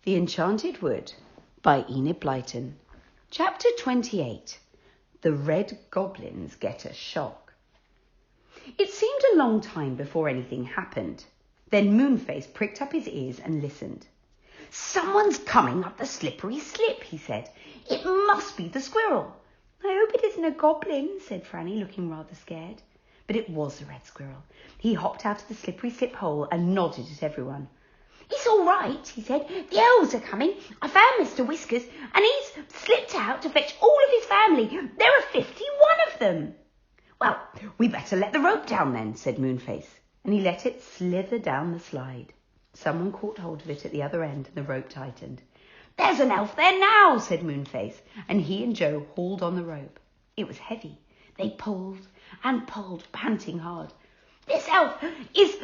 The Enchanted Wood by Enid Blyton. Chapter 28. The Red Goblins Get a Shock. It seemed a long time before anything happened. Then Moonface pricked up his ears and listened. "Someone's coming up the slippery slip," he said. "It must be the squirrel." "I hope it isn't a goblin," said Franny, looking rather scared. But it was the red squirrel. He hopped out of the slippery slip hole and nodded at everyone. "It's all right," he said. "The elves are coming. I found Mr. Whiskers, and he's slipped out to fetch all of his family. There are 51 of them." "Well, we better let the rope down then," said Moonface, and he let it slither down the slide. Someone caught hold of it at the other end, and the rope tightened. "There's an elf there now," said Moonface, and he and Joe hauled on the rope. It was heavy. They pulled and pulled, panting hard. "This elf is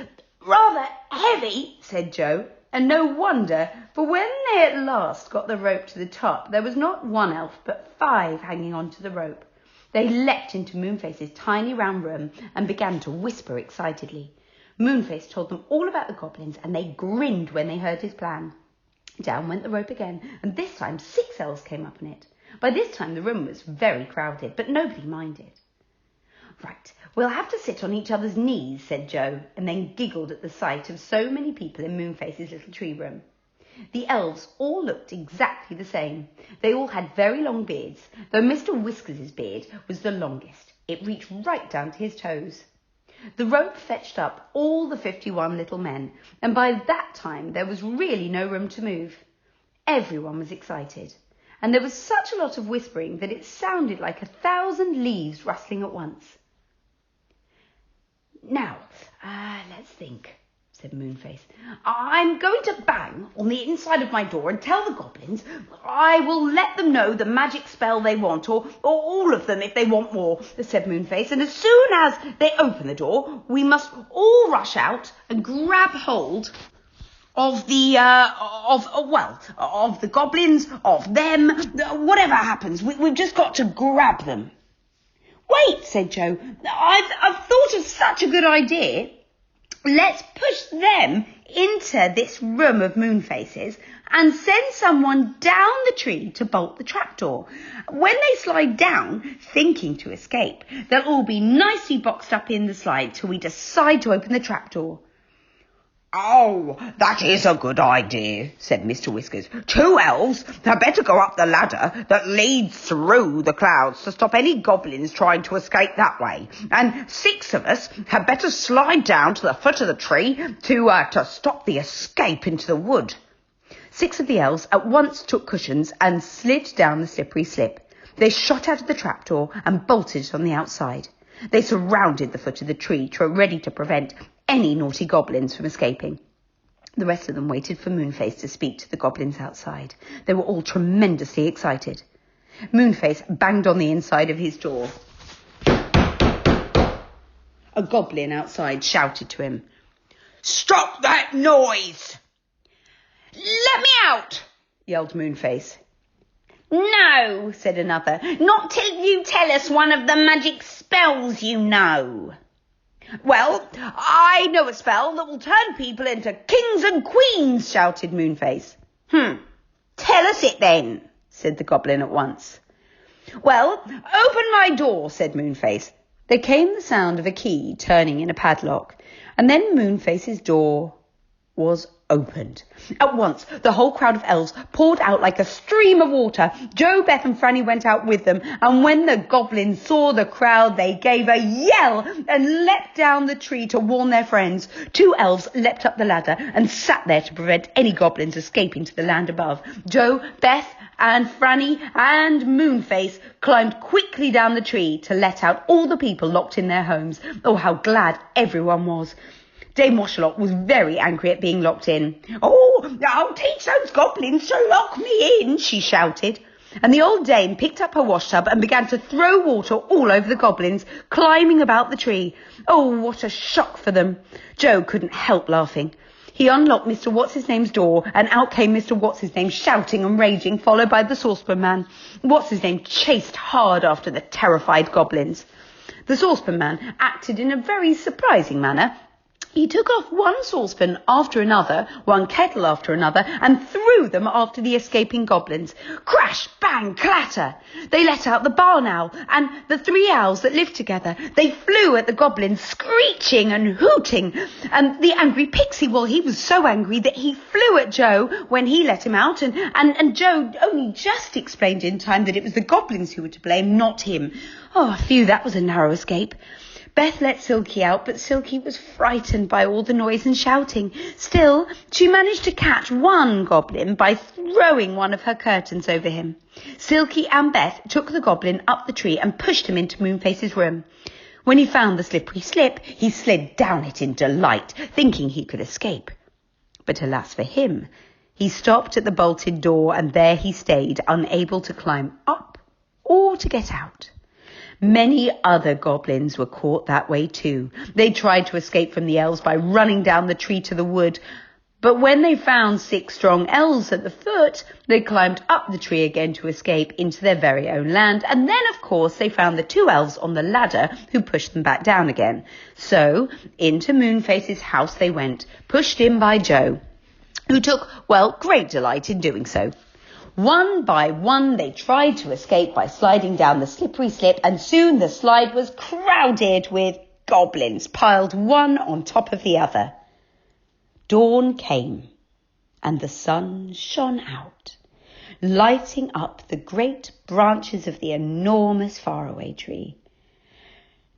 rather heavy," said Joe. And no wonder, for when they at last got the rope to the top, there was not one elf but 5 hanging onto the rope. They leapt into Moonface's tiny round room and began to whisper excitedly. Moonface told them all about the goblins, and they grinned when they heard his plan. Down went the rope again, and this time 6 elves came up on it. By this time the room was very crowded, but nobody minded. "Right, we'll have to sit on each other's knees," said Joe, and then giggled at the sight of so many people in Moonface's little tree room. The elves all looked exactly the same. They all had very long beards, though Mr. Whiskers' beard was the longest. It reached right down to his toes. The rope fetched up all the 51 little men, and by that time there was really no room to move. Everyone was excited, and there was such a lot of whispering that it sounded like 1,000 leaves rustling at once. "Now, let's think," said Moonface. "I'm going to bang on the inside of my door and tell the goblins I will let them know the magic spell they want, or all of them if they want more," said Moonface. "And as soon as they open the door, we must all rush out and grab hold of the goblins, of them, whatever happens. We've just got to grab them." "Wait," said Joe. I've thought of such a good idea. Let's push them into this room of Moonface's and send someone down the tree to bolt the trapdoor. When they slide down, thinking to escape, they'll all be nicely boxed up in the slide till we decide to open the trapdoor." "Oh, that is a good idea," said Mr. Whiskers. 2 elves had better go up the ladder that leads through the clouds to stop any goblins trying to escape that way. And 6 of us had better slide down to the foot of the tree to stop the escape into the wood. 6 of the elves at once took cushions and slid down the slippery slip. They shot out of the trapdoor and bolted it on the outside. They surrounded the foot of the tree, ready to prevent any naughty goblins from escaping. The rest of them waited for Moonface to speak to the goblins outside. They were all tremendously excited. Moonface banged on the inside of his door. A goblin outside shouted to him, "Stop that noise!" "Let me out!" yelled Moonface. "No," said another, "not till you tell us one of the magic spells you know." "Well, I know a spell that will turn people into kings and queens," shouted Moonface. "Tell us it then," said the goblin at once. "Well, open my door," said Moonface. There came the sound of a key turning in a padlock, and then Moonface's door was opened. At once, the whole crowd of elves poured out like a stream of water. Joe, Beth and Franny went out with them, and when the goblins saw the crowd, they gave a yell and leapt down the tree to warn their friends. 2 elves leapt up the ladder and sat there to prevent any goblins escaping to the land above. Joe, Beth and Franny and Moonface climbed quickly down the tree to let out all the people locked in their homes. Oh, how glad everyone was. Dame Washalot was very angry at being locked in. "Oh, I'll teach those goblins to lock me in," she shouted. And the old dame picked up her washtub and began to throw water all over the goblins, climbing about the tree. Oh, what a shock for them. Joe couldn't help laughing. He unlocked Mr. What's-His-Name's door, and out came Mr. What's-His-Name, shouting and raging, followed by the saucepan man. What's-His-Name chased hard after the terrified goblins. The saucepan man acted in a very surprising manner. He took off one saucepan after another, one kettle after another, and threw threw them after the escaping goblins. Crash, bang, clatter. They let out the barn owl and the 3 owls that lived together. They flew at the goblins, screeching and hooting. And the angry pixie, well, he was so angry that he flew at Joe when he let him out. And Joe only just explained in time that it was the goblins who were to blame, not him. Oh, phew, that was a narrow escape. Beth let Silky out, but Silky was frightened by all the noise and shouting. Still, she managed to catch one goblin by throwing one of her curtains over him. Silky and Beth took the goblin up the tree and pushed him into Moonface's room. When he found the slippery slip, he slid down it in delight, thinking he could escape. But alas for him, he stopped at the bolted door, and there he stayed, unable to climb up or to get out. Many other goblins were caught that way too. They tried to escape from the elves by running down the tree to the wood. But when they found 6 strong elves at the foot, they climbed up the tree again to escape into their very own land. And then, of course, they found the 2 elves on the ladder who pushed them back down again. So into Moonface's house they went, pushed in by Joe, who took, well, great delight in doing so. One by one, they tried to escape by sliding down the slippery slip, and soon the slide was crowded with goblins, piled one on top of the other. Dawn came, and the sun shone out, lighting up the great branches of the enormous Faraway Tree.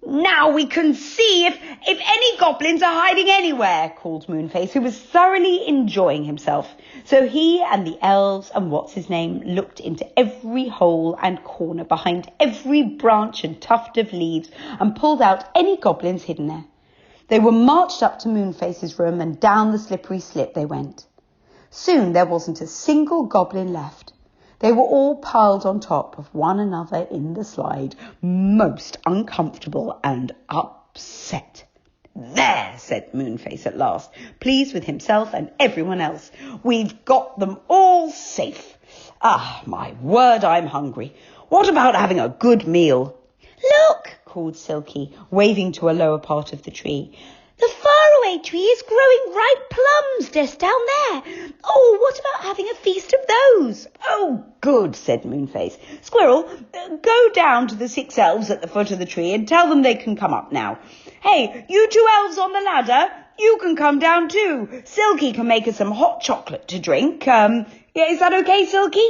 "Now we can see if any goblins are hiding anywhere," called Moonface, who was thoroughly enjoying himself. So he and the elves and what's-his-name looked into every hole and corner, behind every branch and tuft of leaves, and pulled out any goblins hidden there. They were marched up to Moonface's room, and down the slippery slip they went. Soon there wasn't a single goblin left. They were all piled on top of one another in the slide, most uncomfortable and upset. "There," said Moonface at last, pleased with himself and everyone else. "We've got them all safe. Ah, my word, I'm hungry. What about having a good meal?" "Look," called Silky, waving to a lower part of the tree. "The Faraway Tree is growing ripe plums just down there. Oh, what about having a feast of those?" "Oh, good," said Moonface. "Squirrel, go down to the 6 elves at the foot of the tree and tell them they can come up now. Hey, you 2 elves on the ladder, you can come down too. Silky can make us some hot chocolate to drink. Is that okay, Silky?"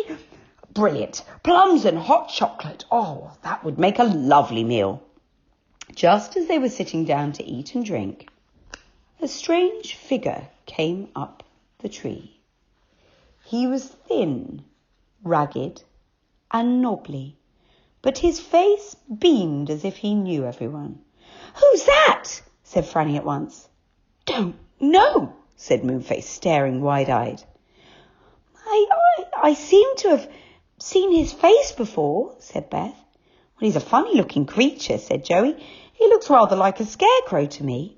"Brilliant. Plums and hot chocolate. Oh, that would make a lovely meal." Just as they were sitting down to eat and drink, a strange figure came up the tree. He was thin, ragged, and knobbly, but his face beamed as if he knew everyone. "Who's that?" said Franny at once. "Don't know," said Moonface, staring wide-eyed. I seem to have seen his face before," said Beth. "Well, he's a funny-looking creature," said Joey. "He looks rather like a scarecrow to me."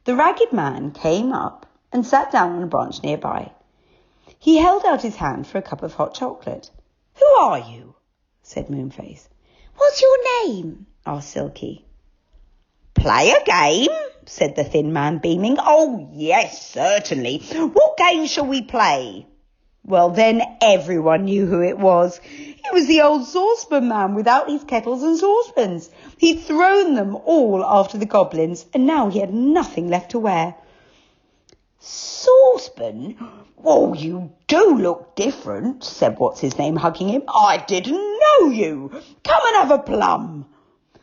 The ragged man came up and sat down on a branch nearby. He held out his hand for a cup of hot chocolate. "Who are you?" said Moonface. "What's your name?" asked Silky. "Play a game?" said the thin man, beaming. "Oh, yes, certainly. What game shall we play?" Well, then everyone knew who it was. It was the old saucepan man without his kettles and saucepans. He'd thrown them all after the goblins, and now he had nothing left to wear. "Saucepan? Oh, you do look different," said what's-his-name, hugging him. "I didn't know you. Come and have a plum."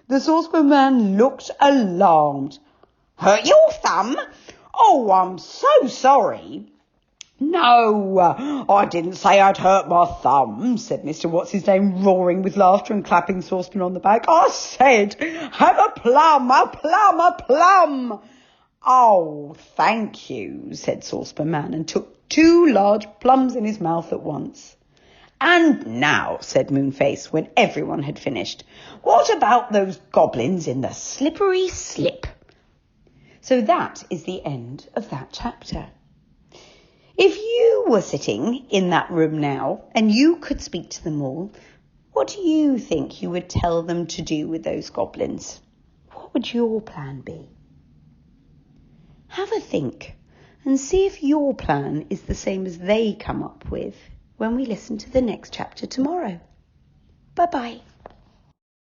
The saucepan man looked alarmed. "Hurt your thumb? Oh, I'm so sorry." "No, I didn't say I'd hurt my thumb," said Mr. What's-his-name, roaring with laughter and clapping Saucepan on the back. "I said, have a plum, a plum, a plum." "Oh, thank you," said Saucepan Man, and took 2 large plums in his mouth at once. "And now," said Moonface, when everyone had finished, "what about those goblins in the slippery slip?" So that is the end of that chapter. If you were sitting in that room now and you could speak to them all, what do you think you would tell them to do with those goblins? What would your plan be? Have a think and see if your plan is the same as they come up with when we listen to the next chapter tomorrow. Bye-bye.